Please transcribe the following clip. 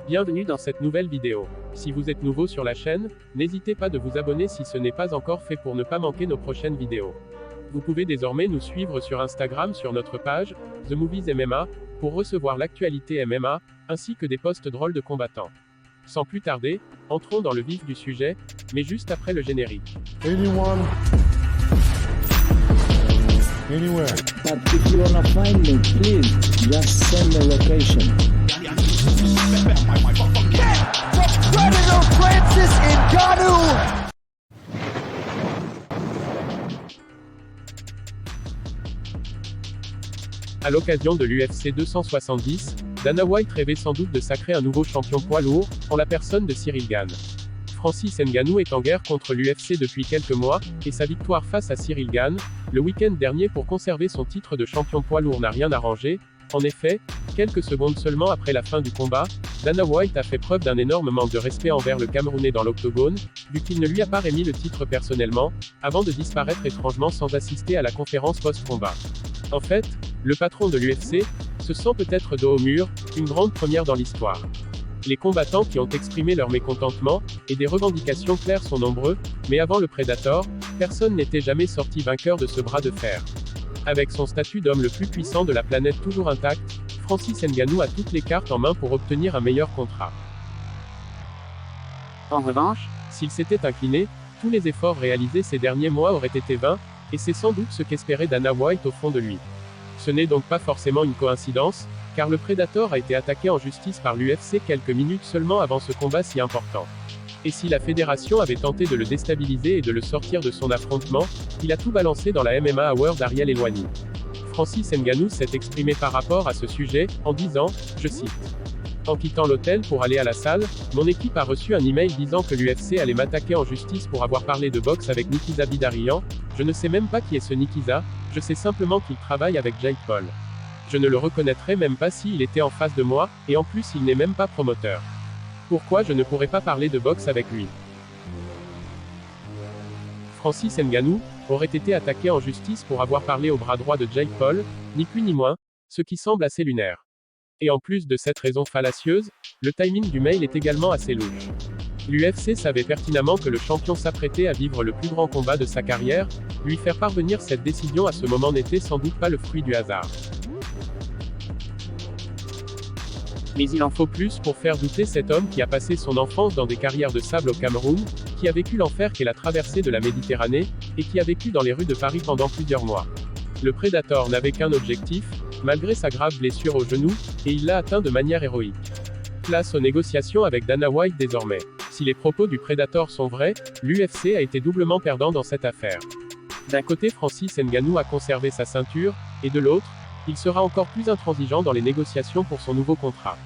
Bienvenue dans cette nouvelle vidéo. Si vous êtes nouveau sur la chaîne, n'hésitez pas de vous abonner si ce n'est pas encore fait pour ne pas manquer nos prochaines vidéos. Vous pouvez désormais nous suivre sur Instagram sur notre page, The Movies MMA, pour recevoir l'actualité MMA, ainsi que des posts drôles de combattants. Sans plus tarder, entrons dans le vif du sujet, mais juste après le générique. Anyone, anywhere. But if you wanna find me, please just send the location. Predator Francis Ngannou. À l'occasion de l'UFC 270, Dana White rêvait sans doute de sacrer un nouveau champion poids lourd, en la personne de Ciryl Gane. Francis Ngannou est en guerre contre l'UFC depuis quelques mois, et sa victoire face à Ciryl Gane, le week-end dernier pour conserver son titre de champion poids lourd n'a rien arrangé. En effet, quelques secondes seulement après la fin du combat, Dana White a fait preuve d'un énorme manque de respect envers le Camerounais dans l'octogone, vu qu'il ne lui a pas remis le titre personnellement, avant de disparaître étrangement sans assister à la conférence post-combat. En fait, le patron de l'UFC se sent peut-être dos au mur, une grande première dans l'histoire. Les combattants qui ont exprimé leur mécontentement, et des revendications claires sont nombreux, mais avant le Predator, personne n'était jamais sorti vainqueur de ce bras de fer. Avec son statut d'homme le plus puissant de la planète toujours intact, Francis Ngannou a toutes les cartes en main pour obtenir un meilleur contrat. En revanche, s'il s'était incliné, tous les efforts réalisés ces derniers mois auraient été vains, et c'est sans doute ce qu'espérait Dana White au fond de lui. Ce n'est donc pas forcément une coïncidence, car le Predator a été attaqué en justice par l'UFC quelques minutes seulement avant ce combat si important. Et si la fédération avait tenté de le déstabiliser et de le sortir de son affrontement, il a tout balancé dans la MMA Hour d'Ariel Helwani. Francis Ngannou s'est exprimé par rapport à ce sujet, en disant, je cite: « En quittant l'hôtel pour aller à la salle, mon équipe a reçu un email disant que l'UFC allait m'attaquer en justice pour avoir parlé de boxe avec Nikisa Bidarian. Je ne sais même pas qui est ce Nikisa, je sais simplement qu'il travaille avec Jake Paul. Je ne le reconnaîtrais même pas s'il était en face de moi, et en plus il n'est même pas promoteur. Pourquoi je ne pourrais pas parler de boxe avec lui ?» Francis Ngannou aurait été attaqué en justice pour avoir parlé au bras droit de Jake Paul, ni plus ni moins, ce qui semble assez lunaire. Et en plus de cette raison fallacieuse, le timing du mail est également assez louche. L'UFC savait pertinemment que le champion s'apprêtait à vivre le plus grand combat de sa carrière, lui faire parvenir cette décision à ce moment n'était sans doute pas le fruit du hasard. Mais il en faut plus pour faire douter cet homme qui a passé son enfance dans des carrières de sable au Cameroun, qui a vécu l'enfer qu'est la traversée de la Méditerranée, et qui a vécu dans les rues de Paris pendant plusieurs mois. Le Predator n'avait qu'un objectif, malgré sa grave blessure au genou, et il l'a atteint de manière héroïque. Place aux négociations avec Dana White désormais. Si les propos du Predator sont vrais, l'UFC a été doublement perdant dans cette affaire. D'un côté, Francis Ngannou a conservé sa ceinture, et de l'autre, il sera encore plus intransigeant dans les négociations pour son nouveau contrat.